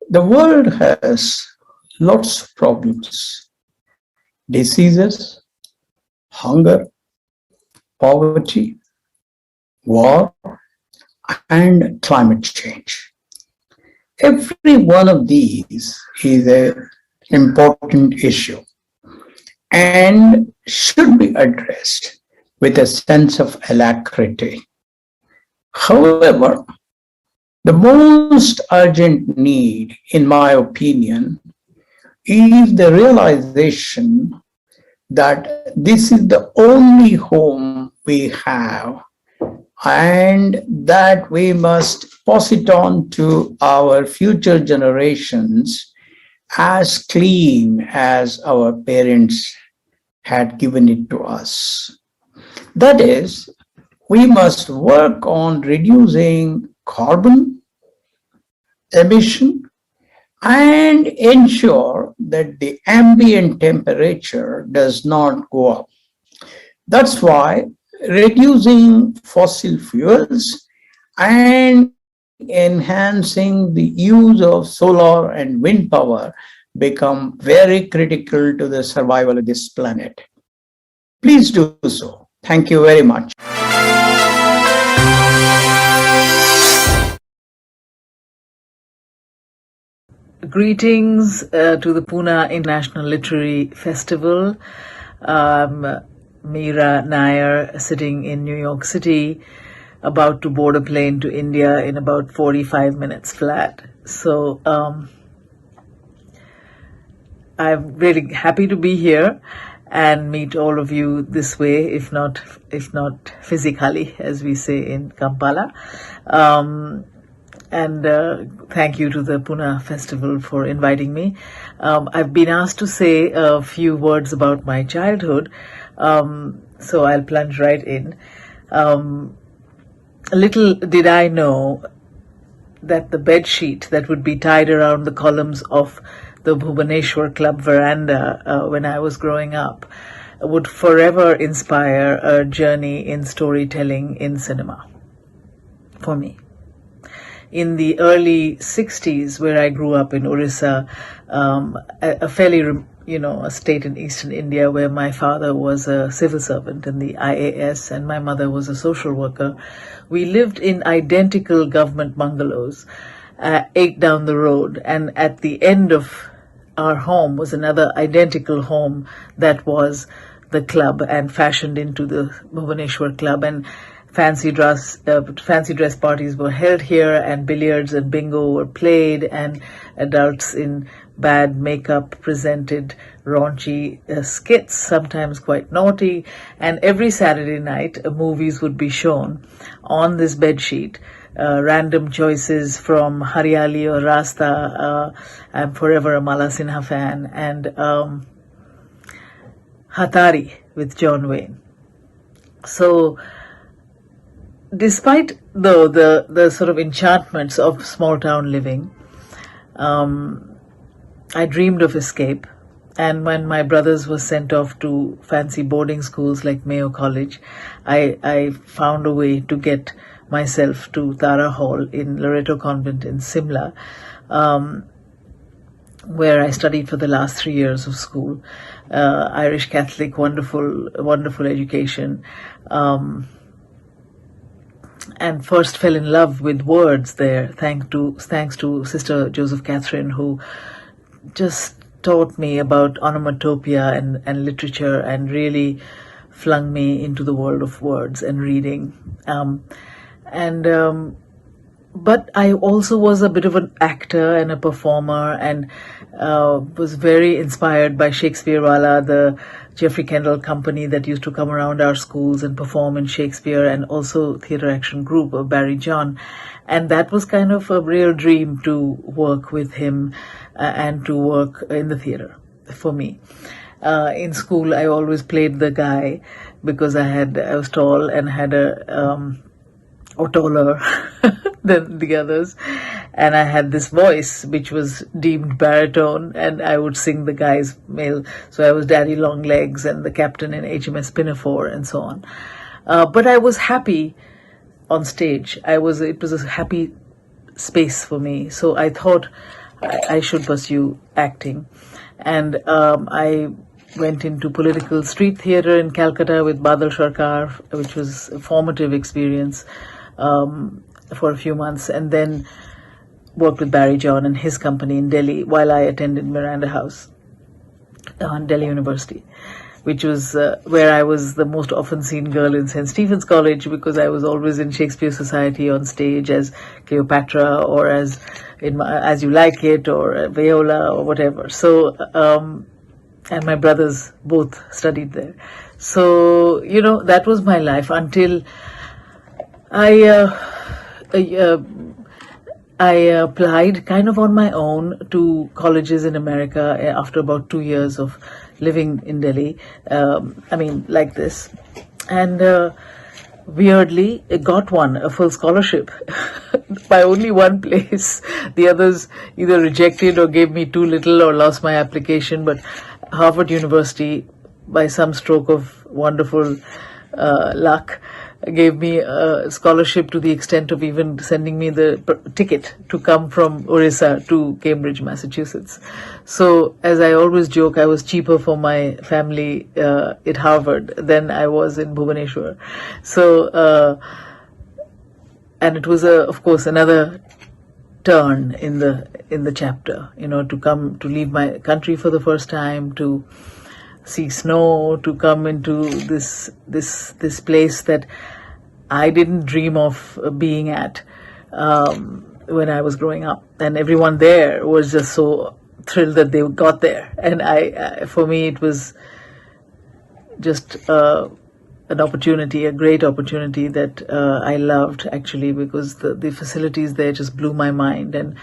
The world has lots of problems: diseases, hunger, poverty, war, and climate change. Every one of these is an important issue and should be addressed with a sense of alacrity. However, the most urgent need, in my opinion, is the realization that this is the only home we have and that we must pass it on to our future generations as clean as our parents had given it to us. That is, we must work on reducing carbon emission and ensure that the ambient temperature does not go up. That's why reducing fossil fuels and enhancing the use of solar and wind power become very critical to the survival of this planet. Please do so. Thank you very much. Greetings to the Pune International Literary Festival. Mira Nair, sitting in New York City, about to board a plane to India in about 45 minutes flat. So I'm really happy to be here and meet all of you this way, if not physically, as we say in Kampala. And thank you to the Pune Festival for inviting me. I've been asked to say a few words about my childhood, so I'll plunge right in. Little did I know that the bed sheet that would be tied around the columns of the Bhubaneswar Club veranda when I was growing up would forever inspire a journey in storytelling in cinema for me. In the early 60s, where I grew up in Orissa, a fairly, a state in eastern India where my father was a civil servant in the IAS and my mother was a social worker, we lived in identical government bungalows, 8 down the road, and at the end of our home was another identical home that was the club and fashioned into the Bhubaneswar Club, and fancy dress parties were held here, and billiards and bingo were played, and adults in bad makeup presented raunchy skits, sometimes quite naughty, and every Saturday night movies would be shown on this bedsheet. Random choices from Haryali or Rasta, I'm forever a Mala Sinha fan, and Hatari with John Wayne. So despite the sort of enchantments of small town living, I dreamed of escape. And when my brothers were sent off to fancy boarding schools like Mayo College, I found a way to get myself to Tara Hall in Loreto Convent in Simla, where I studied for the last 3 years of school. Irish Catholic, wonderful education. And first fell in love with words there, thanks to Sister Joseph Catherine, who just taught me about onomatopoeia and literature and really flung me into the world of words and reading. But I also was a bit of an actor and a performer, and was very inspired by Shakespeare Wala, the Geoffrey Kendall company that used to come around our schools and perform in Shakespeare, and also Theatre Action Group of Barry John. And that was kind of a real dream to work with him and to work in the theatre for me. In school, I always played the guy because I was tall and had or taller than the others, and I had this voice which was deemed baritone, and I would sing the guy's male. So I was Daddy Longlegs and the captain in HMS Pinafore and so on. But I was happy on stage. It was a happy space for me. So I thought I should pursue acting. And I went into political street theatre in Calcutta with Badal Sarkar, which was a formative experience for a few months, and then worked with Barry John and his company in Delhi while I attended Miranda House on Delhi University, which was where I was the most often seen girl in St. Stephen's College, because I was always in Shakespeare Society on stage as Cleopatra, or as As You Like It, or Viola, or whatever. So, and my brothers both studied there. So, that was my life until I uh, I applied kind of on my own to colleges in America after about 2 years of living in Delhi. Like this. And weirdly, I got a full scholarship by only one place. The others either rejected or gave me too little or lost my application. But Harvard University, by some stroke of wonderful luck, gave me a scholarship to the extent of even sending me the ticket to come from Orissa to Cambridge, Massachusetts. So, as I always joke, I was cheaper for my family at Harvard than I was in Bhubaneswar. So, and it was, of course, another turn in the chapter. To leave my country for the first time, to see snow, to come into this place that I didn't dream of being at when I was growing up, and everyone there was just so thrilled that they got there, and for me, it was just an opportunity, a great opportunity that I loved, actually, because the facilities there just blew my mind. And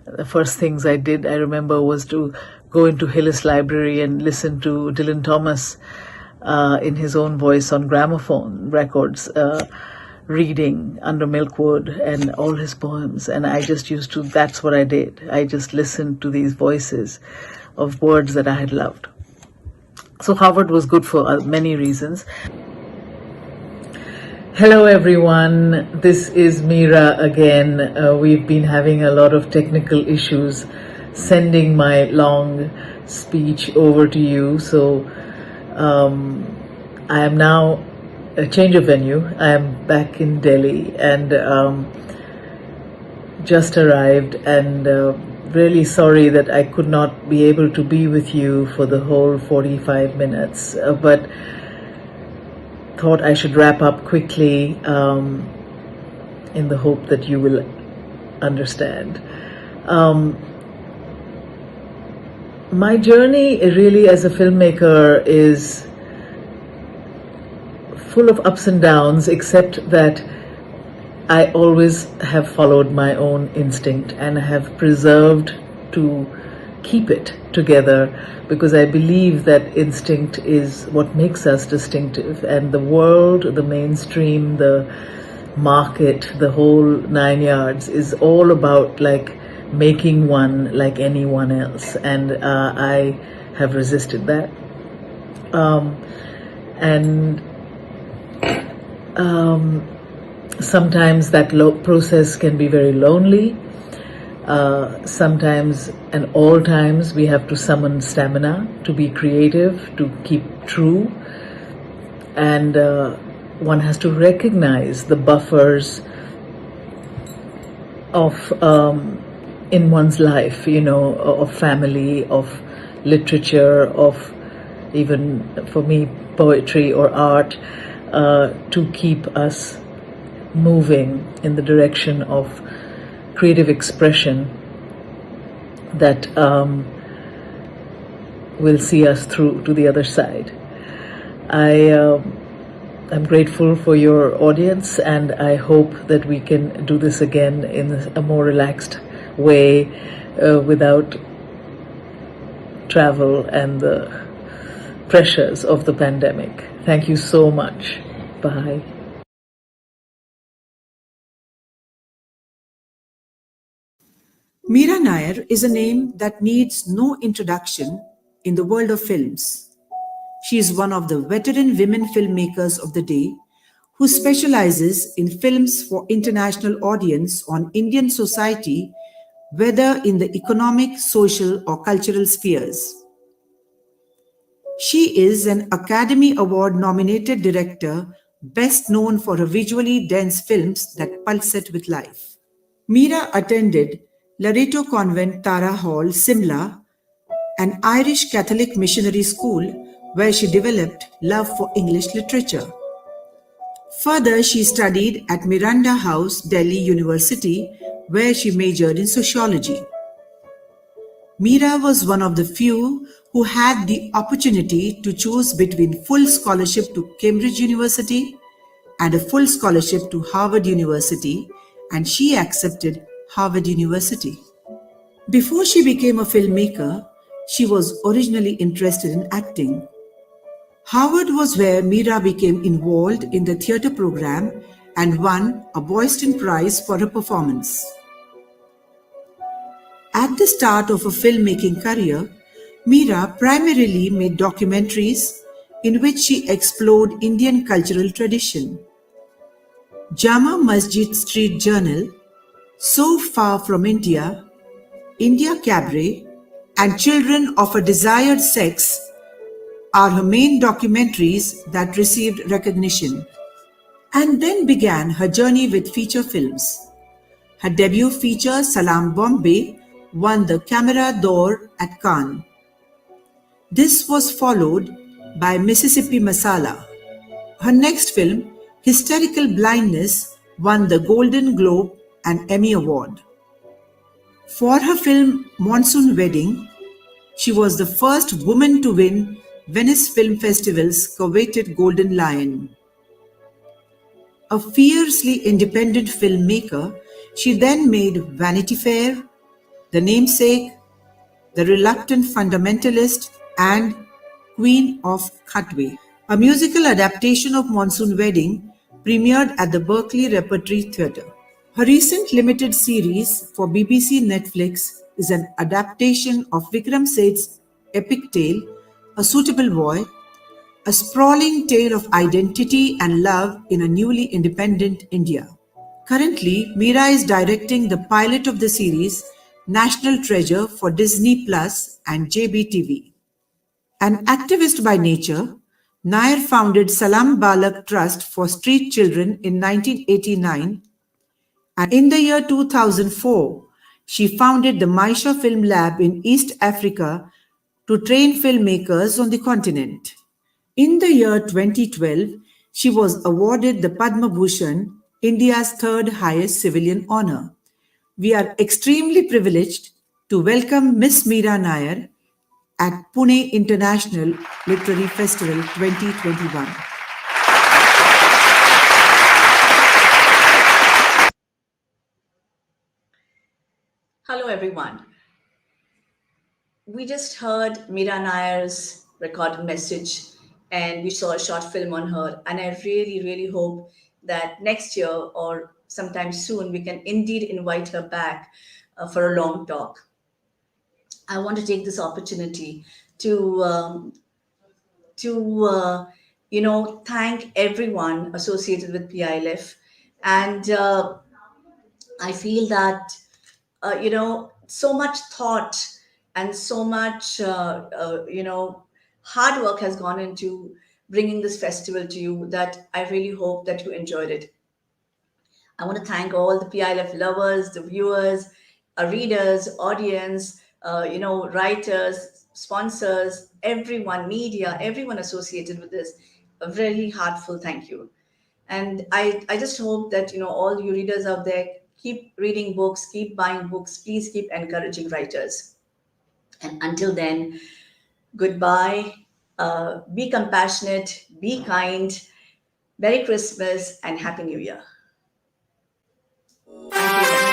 the first things I did, I remember, was to go into Hillis Library and listen to Dylan Thomas in his own voice on gramophone records, reading Under Milkwood and all his poems. And I just that's what I did. I just listened to these voices of words that I had loved. So Harvard was good for many reasons. Hello everyone, this is Mira again. We've been having a lot of technical issues sending my long speech over to you. So I am now a change of venue. I am back in Delhi and just arrived, and really sorry that I could not be able to be with you for the whole 45 minutes, but thought I should wrap up quickly in the hope that you will understand. My journey really as a filmmaker is full of ups and downs, except that I always have followed my own instinct and have preserved to keep it together, because I believe that instinct is what makes us distinctive, and the world, the mainstream, the market, the whole 9 yards is all about making one like anyone else, and I have resisted that. Sometimes that process can be very lonely. Sometimes, and all times, we have to summon stamina to be creative, to keep true, and one has to recognize the buffers of in one's life, of family, of literature, of even, for me, poetry or art, to keep us moving in the direction of creative expression that will see us through to the other side. I'm grateful for your audience, and I hope that we can do this again in a more relaxed way, without travel and the pressures of the pandemic. Thank you so much. Bye. Mira Nair is a name that needs no introduction in the world of films. She is one of the veteran women filmmakers of the day who specializes in films for international audience on Indian society whether in the economic, social, or cultural spheres. She is an Academy Award nominated director, best known for her visually dense films that pulsate with life. Mira attended Loreto Convent Tara Hall, Simla, an Irish Catholic missionary school where she developed love for English literature. Further, she studied at Miranda House, Delhi University, where she majored in sociology. Mira was one of the few who had the opportunity to choose between full scholarship to Cambridge University and a full scholarship to Harvard University, and she accepted Harvard University. Before she became a filmmaker, she was originally interested in acting. Harvard was where Mira became involved in the theatre program and won a Boylston Prize for her performance. At the start of her filmmaking career, Mira primarily made documentaries in which she explored Indian cultural tradition. Jama Masjid Street Journal, So Far from India, India Cabaret, and Children of a Desired Sex are her main documentaries that received recognition. And then began her journey with feature films. Her debut feature, Salam Bombay, won the Camera d'Or at Cannes. This was followed by Mississippi Masala. Her next film, Hysterical Blindness, won the Golden Globe and Emmy Award. For her film Monsoon Wedding, she was the first woman to win Venice Film Festival's coveted Golden Lion. A fiercely independent filmmaker, she then made Vanity Fair, The Namesake, The Reluctant Fundamentalist, and Queen of Cutway. A musical adaptation of Monsoon Wedding premiered at the Berkeley Repertory Theatre. Her recent limited series for BBC Netflix is an adaptation of Vikram Seth's epic tale, A Suitable Boy, a sprawling tale of identity and love in a newly independent India. Currently, Mira is directing the pilot of the series National Treasure for Disney Plus and JBTV. An activist by nature, Nair founded Salam Balak Trust for Street Children in 1989, and in the year 2004, she founded the Maisha Film Lab in East Africa to train filmmakers on the continent. In the year 2012, she was awarded the Padma Bhushan, India's third highest civilian honor. We are extremely privileged to welcome Miss Mira Nair at Pune International Literary Festival 2021. Hello, everyone. We just heard Mira Nair's recorded message and we saw a short film on her. And I really, really hope that next year or sometime soon we can indeed invite her back for a long talk. I want to take this opportunity to to thank everyone associated with PILF, and I feel that so much thought and so much hard work has gone into bringing this festival to you that I really hope that you enjoyed it. I want to thank all the PILF lovers, the viewers, readers, audience, writers, sponsors, everyone, media, everyone associated with this. A really heartful thank you. And I just hope that all you readers out there keep reading books, keep buying books, please keep encouraging writers. And until then, goodbye. Be compassionate, be kind. Merry Christmas and Happy New Year. Thank you.